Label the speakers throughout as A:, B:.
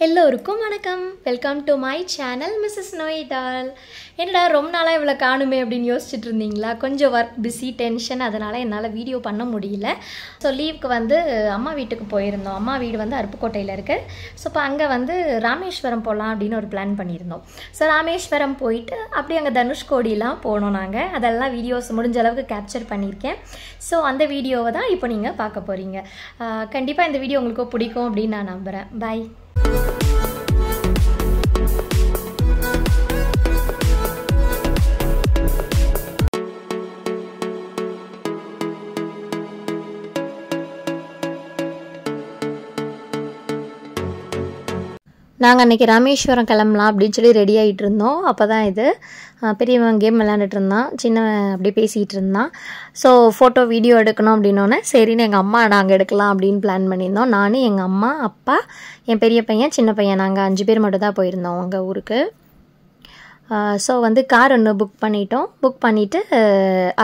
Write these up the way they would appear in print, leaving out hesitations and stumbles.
A: எல்லோருக்கும் வணக்கம். Welcome to my channel Mrs நோய்டால். என்னடா ரொம்ப நாளாக இவ்வளோ காணுமே அப்படின்னு யோசிச்சுட்டு இருந்தீங்களா? கொஞ்சம் ஒர்க் பிஸி டென்ஷன், அதனால் என்னால் வீடியோ பண்ண முடியல. ஸோ லீவுக்கு அம்மா வீட்டுக்கு போயிருந்தோம். அம்மா வீடு அருப்புக்கோட்டையில் இருக்குது. ஸோ இப்போ அங்கே ராமேஸ்வரம் போகலாம் அப்படின்னு ஒரு பிளான் பண்ணியிருந்தோம். ஸோ ராமேஸ்வரம் போயிட்டு அப்படியே அங்கே தனுஷ்கோடிலாம் போனோம். நாங்கள் அதெல்லாம் வீடியோஸ் முடிஞ்ச அளவுக்கு கேப்சர் பண்ணியிருக்கேன். ஸோ அந்த வீடியோவை தான் இப்போ நீங்கள் பார்க்க போகிறீங்க. கண்டிப்பாக இந்த வீடியோ உங்களுக்கு பிடிக்கும் அப்படின்னு நான் நம்புகிறேன். பாய். நாங்கள் அன்றைக்கி ராமேஸ்வரம் கிளம்பலாம் அப்படின்னு சொல்லி ரெடி ஆகிட்டு இருந்தோம். அப்போ தான் இது பெரியவன் கேம் விளையாண்டுட்டு இருந்தான், சின்னவன் அப்படியே பேசிகிட்டு இருந்தான். ஸோ ஃபோட்டோ வீடியோ எடுக்கணும் அப்படின்னோடனே சரின்னு எங்கள் அம்மா நாங்கள் எடுக்கலாம் அப்படின்னு பிளான் பண்ணியிருந்தோம். நான், எங்கள் அம்மா, அப்பா, என் பெரிய பையன், சின்ன பையன், நாங்கள் 5 பேர் மட்டும் தான் போயிருந்தோம் அவங்க ஊருக்கு. ஸோ கார் ஒன்று புக் பண்ணிவிட்டு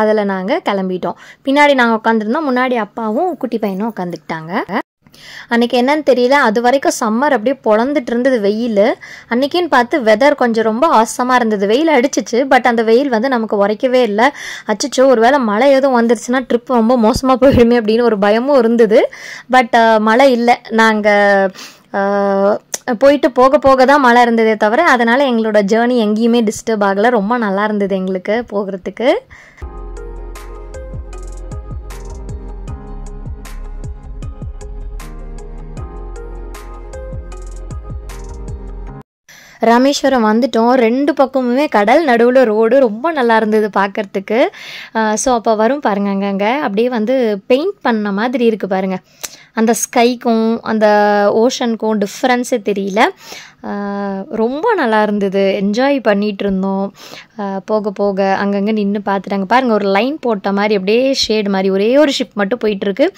A: அதில் நாங்கள் கிளம்பிட்டோம். பின்னாடி நாங்கள் உட்காந்துருந்தோம், முன்னாடி அப்பாவும் குட்டி பையனும் உட்காந்துக்கிட்டாங்க. அன்றைக்கி என்னன்னு தெரியல, அது வரைக்கும் சம்மர் அப்படியே பொழந்துட்டு இருந்தது வெயில். அன்றைக்கின்னு பார்த்து வெதர் கொஞ்சம் ரொம்ப ஆசமாக இருந்தது. வெயில் அடிச்சிச்சு, பட் அந்த வெயில் நமக்கு உரைக்கவே இல்லை. அச்சிச்சோ ஒருவேளை மழை எதுவும் வந்துருச்சுன்னா ட்ரிப் ரொம்ப மோசமாக போயிடுமே அப்படின்னு ஒரு பயமும் இருந்தது. பட் மழை இல்லை. நாங்கள் போயிட்டு போக தான் மழை இருந்ததே தவிர, அதனால் எங்களோட ஜேர்னி எங்கேயுமே டிஸ்டர்ப் ஆகலை. ரொம்ப நல்லா இருந்தது எங்களுக்கு போகிறதுக்கு. ராமேஸ்வரம் வந்துட்டோம். 2 பக்கமுமே கடல், நடுவில் ரோடு, ரொம்ப நல்லா இருந்தது பார்க்குறதுக்கு. ஸோ அப்போ வரும் பாருங்க, அங்கங்கே அப்படியே பெயிண்ட் பண்ண மாதிரி இருக்குது பாருங்கள். அந்த ஸ்கைக்கும் அந்த ஓஷனுக்கும் டிஃப்ரென்ஸே தெரியல. ரொம்ப நல்லா இருந்தது. என்ஜாய் பண்ணிகிட்டு இருந்தோம். போக அங்கங்கே நின்று பார்த்துட்டாங்க பாருங்கள். ஒரு லைன் போட்ட மாதிரி அப்படியே ஷேடு மாதிரி ஒரே ஒரு ஷிப் மட்டும் போயிட்டுருக்கு.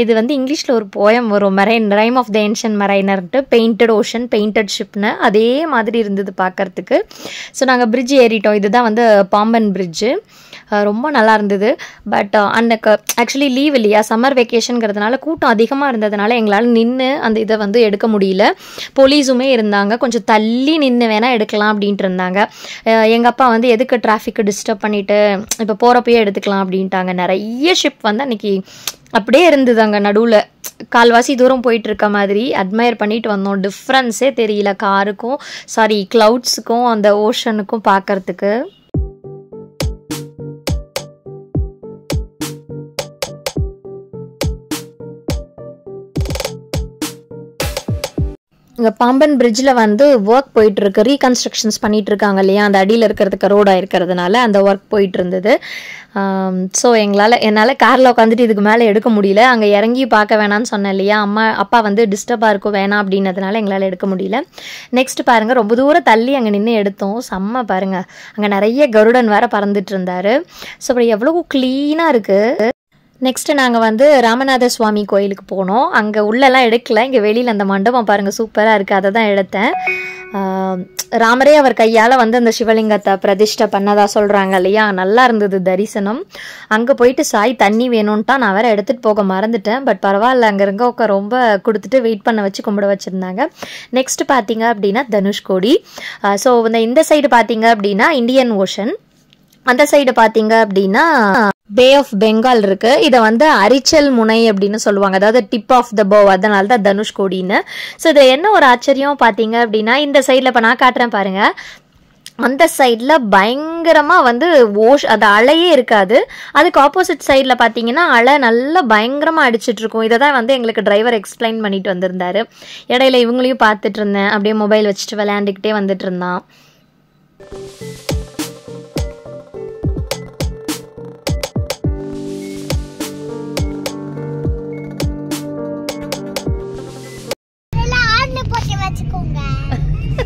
A: இது இங்கிலீஷில் ஒரு போயம் வரும், ரைம் ஆஃப் த ஏன்ஷியன்ட் மரைனர்ன்ட்டு, பெயிண்டட் ஓஷன் பெயிண்டட் ஷிப்னு. அதே மாதிரி இருந்தது பார்க்குறதுக்கு. ஸோ நாங்கள் பிரிட்ஜ் ஏறிட்டோம். இதுதான் பாம்பன் பிரிட்ஜு. ரொம்ப நல்லா இருந்தது. பட் அன்னைக்கு ஆக்சுவலி லீவ் இல்லையா, சம்மர் வெக்கேஷனுங்கிறதுனால கூட்டம் அதிகமாக இருந்ததுனால எங்களால் நின்று அந்த இதை எடுக்க முடியல. போலீஸுமே இருந்தாங்க, கொஞ்சம் தள்ளி நின்று வேணால் எடுக்கலாம் அப்படின்ட்டு இருந்தாங்க. எங்கள் அப்பா எதுக்கு டிராஃபிக்கு டிஸ்டர்ப் பண்ணிவிட்டு இப்போ போகிறப்பயே எடுத்துக்கலாம் அப்படின்ட்டாங்க. நிறைய ஷிப் அன்றைக்கி அப்படியே இருந்தது அங்கே நடுவில். கால்வாசி தூரம் போயிட்டு இருக்க மாதிரி அட்மையர் பண்ணிட்டு வந்தோம். டிஃப்ரென்ஸே தெரியல காருக்கும் க்ளவுட்ஸுக்கும் அந்த ஓஷனுக்கும் பார்க்கறதுக்கு. இங்கே பாம்பன் பிரிட்ஜில் ஒர்க் போயிட்டுருக்கு, ரீகன்ஸ்ட்ரக்ஷன்ஸ் பண்ணிகிட்ருக்காங்க இல்லையா, அந்த அடியில் இருக்கிறதுக்கு ரோடாக இருக்கிறதுனால அந்த ஒர்க் போயிட்டு இருந்தது. ஸோ என்னால் காரில் உட்காந்துட்டு இதுக்கு மேலே எடுக்க முடியல. அங்கே இறங்கி பார்க்க வேணான்னு சொன்னேன் இல்லையா, அப்பா டிஸ்டர்பாக இருக்கும் வேணாம் அப்படின்னதுனால எங்களால் எடுக்க முடியல. நெக்ஸ்ட் பாருங்கள், ரொம்ப தூரம் தள்ளி அங்கே நின்று எடுத்தோம். செம்ம பாருங்கள், அங்கே நிறைய கருடன் வேறு பறந்துட்டு இருந்தார். ஸோ அப்படி எவ்வளோ க்ளீனாக இருக்குது. நெக்ஸ்ட்டு நாங்கள் ராமநாத சுவாமி கோயிலுக்கு போனோம். அங்கே உள்ளெல்லாம் எடுக்கல, இங்கே வெளியில் அந்த மண்டபம் பாருங்கள் சூப்பராக இருக்குது, அதை தான் எடுத்தேன். ராமரே அவர் கையால் அந்த சிவலிங்கத்தை பிரதிஷ்டை பண்ணதா சொல்கிறாங்க இல்லையா, நல்லா இருந்தது தரிசனம். அங்கே போயிட்டு சாய் தண்ணி வேணும்ன்ட்டா, நான் வேறு எடுத்துகிட்டு போக மறந்துட்டேன். பட் பரவாயில்ல, அங்கே இருக்க ரொம்ப கொடுத்துட்டு வெயிட் பண்ண வச்சு கும்பிட வச்சுருந்தாங்க. நெக்ஸ்ட் பார்த்தீங்க அப்படின்னா தனுஷ்கோடி. ஸோ இந்த சைடு பார்த்தீங்க அப்படின்னா இந்தியன் ஓஷன், அந்த சைடு பார்த்தீங்க அப்படின்னா பே ஆஃப் பெங்கால் இருக்கு. இதை அரிச்சல் முனை அப்படின்னு சொல்லுவாங்க, அதாவது டிப் ஆஃப் த போ, அதனால தான் தனுஷ்கோடின்னு. ஸோ இது என்ன ஒரு ஆச்சரியம் பார்த்தீங்க அப்படின்னா, இந்த சைடில் இப்போ நான் காட்டுறேன் பாருங்க, அந்த சைடில் பயங்கரமாக அது அலையே இருக்காது. அதுக்கு ஆப்போசிட் சைடில் பார்த்தீங்கன்னா அலை நல்லா பயங்கரமாக அடிச்சிட்டு இருக்கும். இதை தான் எங்களுக்கு டிரைவர் எக்ஸ்பிளைன் பண்ணிட்டு வந்திருந்தாரு. இடையில இவங்களையும் பார்த்துட்டு இருந்தேன், அப்படியே மொபைல் வச்சுட்டு விளையாண்டுக்கிட்டே வந்துட்டு இருந்தான்.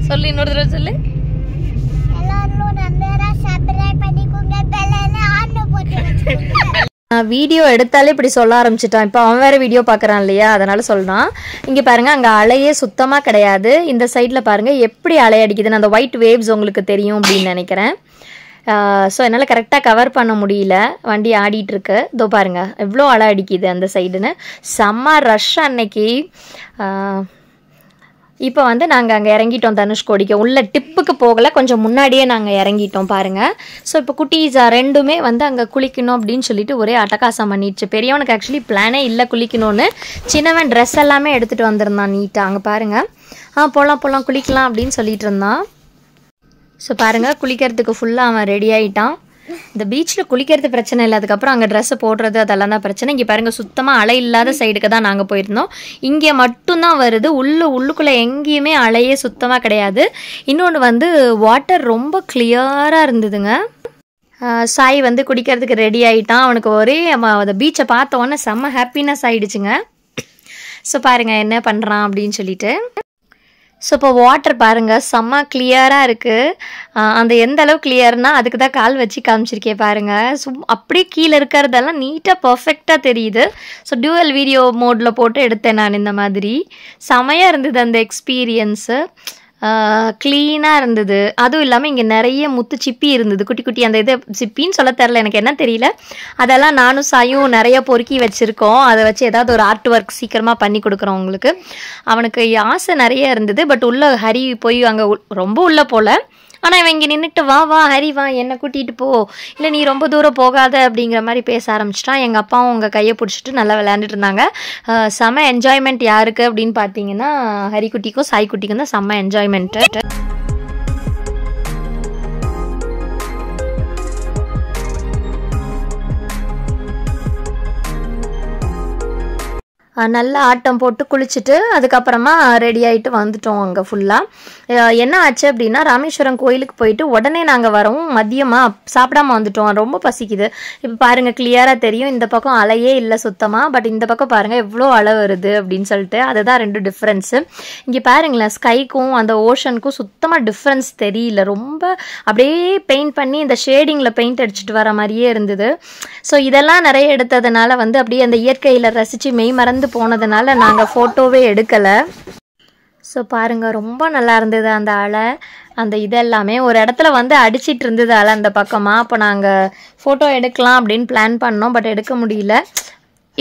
A: சொல்லு, இன்னொரு தடவை சொல்லு. வீடியோ எடுத்தாலே இப்படி சொல்ல ஆரம்பிச்சிட்டான். இப்போ அவன் வேற வீடியோ பார்க்குறான் இல்லையா, அதனால சொல்றான். இங்கே பாருங்க, அங்கே அலையே சுத்தமாக கிடையாது. இந்த சைடில் பாருங்க எப்படி அலை அடிக்குதுன்னு, அந்த ஒயிட் வேவ்ஸ் உங்களுக்கு தெரியும் அப்படின்னு நினைக்கிறேன். ஸோ என்னால் கரெக்டாக கவர் பண்ண முடியல, வண்டி ஆடிட்டுருக்கு. இதோ பாருங்கள் எவ்வளோ அலை அடிக்குது அந்த சைடுன்னு. செம்ம ரஷ் அன்னைக்கு. இப்போ வந்து நாங்கள் அங்கே இறங்கிட்டோம் தனுஷ்கோடிக்கு. உள்ள டிப்புக்கு போகலை, கொஞ்சம் முன்னாடியே நாங்கள் இறங்கிட்டோம் பாருங்கள். ஸோ இப்போ குட்டீஸா ரெண்டுமே வந்து அங்கே குளிக்கணும் அப்படின்னு சொல்லிட்டு ஒரே அட்டகாசம் பண்ணிடுச்சு. பெரியவனுக்கு ஆக்சுவலி பிளானே இல்லை குளிக்கணும்னு. சின்னவன் ட்ரெஸ் எல்லாமே எடுத்துகிட்டு வந்திருந்தான் நீட்டாக. அங்கே பாருங்கள், போகலாம் குளிக்கலாம் அப்படின்னு சொல்லிட்டு இருந்தான். ஸோ பாருங்கள், குளிக்கிறதுக்கு ஃபுல்லாக அவன் ரெடி ஆகிட்டான். இந்த பீச்சில் குளிக்கிறது பிரச்சனை இல்லை, அதுக்கப்புறம் அங்கே ட்ரெஸ்ஸை போடுறது அதெல்லாம் தான் பிரச்சனை. இங்கே பாருங்கள், சுத்தமாக அலை இல்லாத சைடுக்கு தான் நாங்கள் போயிருந்தோம். இங்கே மட்டும்தான் வருது, உள்ளுக்குள்ளே எங்கேயுமே அலையே சுத்தமாக கிடையாது. இன்னொன்று வந்து வாட்டர் ரொம்ப கிளியராக இருந்ததுங்க. சாய் வந்து குடிக்கிறதுக்கு ரெடி ஆகிட்டான். அவனுக்கு ஒரே அந்த பீச்சை பார்த்த உடனே செம்ம ஹாப்பினஸ் ஆகிடுச்சுங்க. ஸோ பாருங்கள் என்ன பண்ணுறான் அப்படின்னு சொல்லிட்டு. ஸோ இப்போ வாட்டர் பாருங்கள் செம்ம கிளியராக இருக்குது. அந்த எந்த அளவு கிளியர்னால் அதுக்கு தான் கால் வச்சு காமிச்சிருக்கேன் பாருங்கள். அப்படியே கீழே இருக்கிறதெல்லாம் நீட்டாக பர்ஃபெக்டாக தெரியுது. ஸோ டியூவல் வீடியோ மோடில் போட்டு எடுத்தேன் நான். இந்த மாதிரி செமையாக இருந்தது அந்த எக்ஸ்பீரியன்ஸு. க்ளீனாக இருந்தது. அதுவும் இல்லாமல் இங்கே நிறைய முத்து சிப்பி இருந்தது, குட்டி குட்டி. அந்த இது சிப்பின்னு சொல்ல தெரில, எனக்கு என்ன தெரியல. அதெல்லாம் நானும் சாயும் நிறைய பொறுக்கி வச்சுருக்கோம். அதை வச்சு ஏதாவது ஒரு ஆர்ட் ஒர்க் சீக்கிரமாக பண்ணி கொடுக்குறோம் உங்களுக்கு. அவனுக்கு ஆசை நிறைய இருந்தது. பட் உள்ளே ஹரி போய் அங்கே ரொம்ப உள்ளே போகல. ஆனால் இவன் இங்கே நின்றுட்டு வா ஹரி வா, என்னை கூட்டிகிட்டு போ, இல்லை நீ ரொம்ப தூரம் போகாத அப்படிங்கிற மாதிரி பேச ஆரம்பிச்சிட்டான். எங்கள் அப்பாவும் உங்கள் கையை பிடிச்சிட்டு நல்லா விளையாண்டுட்டு இருந்தாங்க. செம்ம என்ஜாய்மெண்ட் யாருக்கு அப்படின்னு பார்த்தீங்கன்னா ஹரிக்குட்டிக்கும் சாய்க்குட்டிக்கும் தான் செம்ம என்ஜாய்மெண்ட்டு. நல்லா ஆட்டம் போட்டு குளிச்சுட்டு அதுக்கப்புறமா ரெடி ஆகிட்டு வந்துட்டோம். அங்கே ஃபுல்லாக என்ன ஆச்சு அப்படின்னா, ராமேஸ்வரம் கோயிலுக்கு போயிட்டு உடனே நாங்கள் வரவும் மதியமாக சாப்பிடாம வந்துட்டோம். ரொம்ப பசிக்குது. இப்போ பாருங்கள் கிளியராக தெரியும், இந்த பக்கம் அலையே இல்லை சுத்தமாக. பட் இந்த பக்கம் பாருங்கள் எவ்வளோ அலை வருது அப்படின்னு சொல்லிட்டு. அதுதான் ரெண்டு டிஃப்ரென்ஸு. இங்கே பாருங்களேன், ஸ்கைக்கும் அந்த ஓஷனுக்கும் சுத்தமாக டிஃப்ரென்ஸ் தெரியல. ரொம்ப அப்படியே பெயிண்ட் பண்ணி இந்த ஷேடிங்கில் பெயிண்ட் அடிச்சுட்டு வர மாதிரியே இருந்தது. ஸோ இதெல்லாம் நிறைய எடுத்ததுனால வந்து அப்படியே அந்த இயற்கையில் ரசித்து மெய் மறந்து போனதுனால நாங்கள் ஃபோட்டோவே எடுக்கலை. ஸோ பாருங்கள் ரொம்ப நல்லா இருந்தது அந்த அலை. அந்த இதெல்லாமே ஒரு இடத்துல வந்து அடிச்சிட்டு இருந்தது அலை அந்த பக்கமாக. அப்போ நாங்கள் ஃபோட்டோ எடுக்கலாம் அப்படின்னு பிளான் பண்ணோம், பட் எடுக்க முடியல.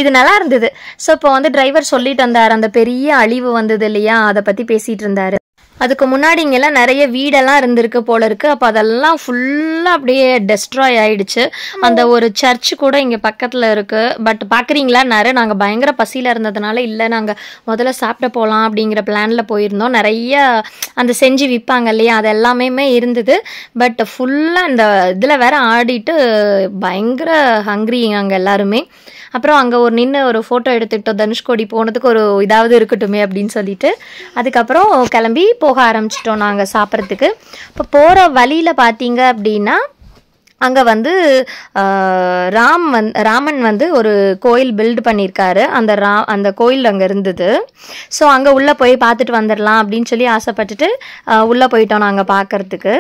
A: இது நல்லா இருந்தது. ஸோ இப்போ வந்து டிரைவர் சொல்லிட்டு வந்தார், அந்த பெரிய அழிவு வந்தது இல்லையா, அதை பற்றி பேசிகிட்டு இருந்தார். அதுக்கு முன்னாடி இங்கெல்லாம் நிறைய வீடெல்லாம் இருந்திருக்கு போல இருக்குது. அப்போ அதெல்லாம் ஃபுல்லாக அப்படியே டெஸ்ட்ராய் ஆகிடுச்சு. அந்த ஒரு சர்ச் கூட இங்கே பக்கத்தில் இருக்குது. பட் பார்க்குறீங்களான்னாரு. நாங்கள் பயங்கர பசியில் இருந்ததுனால இல்லை, நாங்கள் முதல்ல சாப்பிட போகலாம் அப்படிங்கிற பிளானில் போயிருந்தோம். நிறைய அந்த செஞ்சு விற்பாங்க இல்லையா, அது எல்லாமே இருந்தது. பட் ஃபுல்லாக அந்த இதில் வேற ஆடிட்டு பயங்கர ஹங்க்ரி அங்கே எல்லாருமே. அப்புறம் அங்கே நின்று ஒரு ஃபோட்டோ எடுத்துக்கிட்டோம். தனுஷ்கோடி போனதுக்கு ஒரு இதாவது இருக்கட்டுமே அப்படின்னு சொல்லிட்டு அதுக்கப்புறம் கிளம்பி போக ஆரம்பிச்சிட்டோம் நாங்கள் சாப்பிட்றதுக்கு. இப்போ போகிற வழியில் பார்த்தீங்க அப்படின்னா அங்கே வந்து ராமன் வந்து ஒரு கோயில் பில்டு பண்ணியிருக்காரு. அந்த கோயில் அங்கே இருந்தது. ஸோ அங்கே உள்ளே போய் பார்த்துட்டு வந்துடலாம் அப்படின்னு சொல்லி ஆசைப்பட்டுட்டு உள்ளே போயிட்டோம் நாங்கள் பார்க்குறதுக்கு.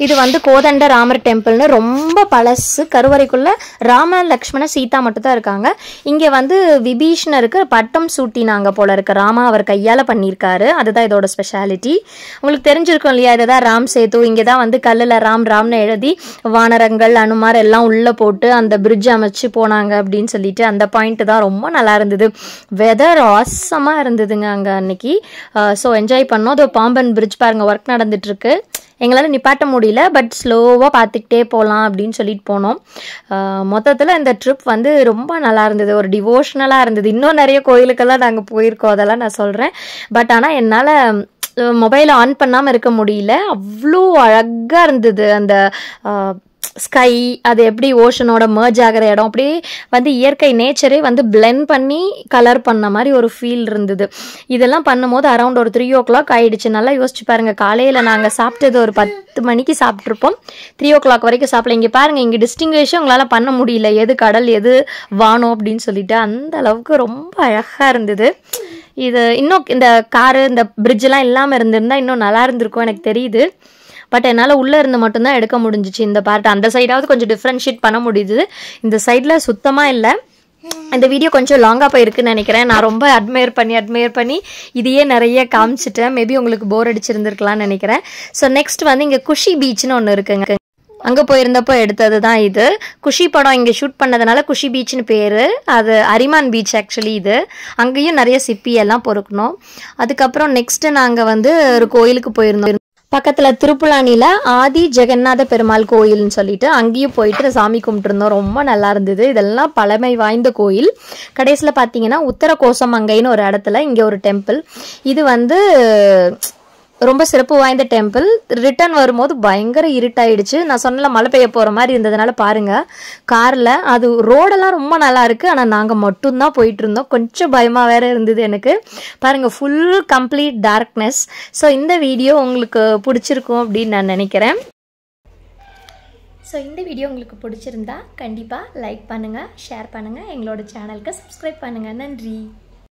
A: இது வந்து கோதண்ட ராமர் டெம்பிள்னு ரொம்ப பழசு. கருவறைக்குள்ள ராம லக்ஷ்மண சீதா மட்டும் தான் இருக்காங்க. இங்கே வந்து விபீஷணருக்கு பட்டம் சூட்டினாங்க போல இருக்கு. ராமா அவர் கையால் பண்ணியிருக்காரு. அதுதான் இதோட ஸ்பெஷாலிட்டி. உங்களுக்கு தெரிஞ்சிருக்கும் இல்லையா, இதுதான் ராம் சேது. இங்கே தான் வந்து கல்லில் ராம்னு எழுதி வானரங்கள் அனுமார் எல்லாம் உள்ளே போட்டு அந்த பிரிட்ஜ் அமைச்சு போனாங்க அப்படின்னு சொல்லிட்டு அந்த பாயிண்ட் தான் ரொம்ப நல்லா இருந்தது. வெதர் ஆசமாக இருந்ததுங்க அங்கே அன்னைக்கு. ஸோ என்ஜாய் பண்ணோம். அது பாம்பன் பிரிட்ஜ் பாருங்கள், ஒர்க் நடந்துட்டுருக்கு. எங்களால் நிப்பாட்ட முடியல, பட் ஸ்லோவாக பார்த்துக்கிட்டே போகலாம் அப்படின்னு சொல்லிட்டு போனோம். மொத்தத்தில் இந்த ட்ரிப் வந்து ரொம்ப நல்லா இருந்தது, ஒரு டிவோஷ்னலாக இருந்தது. இன்னும் நிறைய கோயிலுக்கெல்லாம் நாங்கள் போயிருக்கோம், அதெல்லாம் நான் சொல்கிறேன். பட் ஆனால் என்னால் மொபைலை ஆன் பண்ணாமல் இருக்க முடியல. அவ்வளோ அழகாக இருந்தது அந்த ஸ்கை. அது எப்படி ஓஷனோட மர்ஜ் ஆகிற இடம், அப்படியே வந்து இயற்கை நேச்சரே வந்து பிளெண்ட் பண்ணி கலர் பண்ண மாதிரி ஒரு ஃபீல் இருந்தது. இதெல்லாம் பண்ணும்போது அரௌண்ட் ஒரு 3 o'clock ஆகிடுச்சு. நல்லா யோசிச்சு பாருங்கள், காலையில் நாங்கள் சாப்பிட்டது ஒரு 10 மணிக்கு சாப்பிட்ருப்போம். 3 o'clock வரைக்கும் சாப்பிடல. இங்கே பாருங்கள், இங்கே டிஸ்டிங்விஷும் உங்களால் பண்ண முடியல, எது கடல் எது வானம் அப்படின்னு சொல்லிட்டு. அந்த அளவுக்கு ரொம்ப அழகாக இருந்தது. இது இன்னும் இந்த காரு இந்த பிரிட்ஜெலாம் இல்லாமல் இருந்திருந்தால் இன்னும் நல்லா இருந்திருக்கும் எனக்கு தெரியுது. பட் என்னால் உள்ளே இருந்து மட்டும்தான் எடுக்க முடிஞ்சிச்சு இந்த பார்ட். அந்த சைடாவது கொஞ்சம் டிஃப்ரென்ஷியேட் பண்ண முடியுது, இந்த சைடில் சுத்தமாக இல்லை. இந்த வீடியோ கொஞ்சம் லாங்காக போயிருக்குன்னு நினைக்கிறேன். நான் ரொம்ப அட்மையர் பண்ணி இதையே நிறைய காமிச்சிட்டேன். மேபி உங்களுக்கு போர் அடிச்சிருந்துருக்கலாம்னு நினைக்கிறேன். ஸோ நெக்ஸ்ட் வந்து இங்கே குஷி பீச்னு ஒன்று இருக்குங்க. அங்கே போயிருந்தப்போ எடுத்தது தான் இது. குஷி படம் இங்கே ஷூட் பண்ணதுனால குஷி பீச்னு பேர். அது அரிமான் பீச் ஆக்சுவலி இது. அங்கேயும் நிறைய சிப்பி எல்லாம் பொறுக்கணும். அதுக்கப்புறம் நெக்ஸ்ட்டு நாங்கள் வந்து ஒரு கோயிலுக்கு போயிருந்தோம். பக்கத்தில் திருப்புலானியில் ஆதி ஜெகநாத பெருமாள் கோயில்னு சொல்லிட்டு அங்கேயும் போயிட்டு சாமி கும்பிட்டுருந்தோம். ரொம்ப நல்லா இருந்தது. இதெல்லாம் பழமை வாய்ந்த கோயில். கடைசியில் பார்த்தீங்கன்னா உத்தர கோசமங்கைன்னு ஒரு இடத்துல இங்கே ஒரு டெம்பிள். இது வந்து ரொம்ப சிறப்பு வாய்ந்த டெம்பிள். ரிட்டர்ன் வரும்போது பயங்கர இருட்டாயிடுச்சு. நான் சொன்னல மழை பெய்ய போகிற மாதிரி இருந்ததுனால பாருங்கள் காரில் அது ரோடெல்லாம் ரொம்ப நல்லா இருக்குது. ஆனால் நாங்கள் மட்டும்தான் போயிட்டு இருந்தோம். கொஞ்சம் பயமாக வேற இருந்தது எனக்கு. பாருங்கள் ஃபுல் கம்ப்ளீட் டார்க்னஸ். ஸோ இந்த வீடியோ உங்களுக்கு பிடிச்சிருக்கும் அப்படின்னு நான் நினைக்கிறேன். ஸோ இந்த வீடியோ உங்களுக்கு பிடிச்சிருந்தா கண்டிப்பாக லைக் பண்ணுங்கள், ஷேர் பண்ணுங்கள், எங்களோட சேனலுக்கு சப்ஸ்கிரைப் பண்ணுங்கள். நன்றி.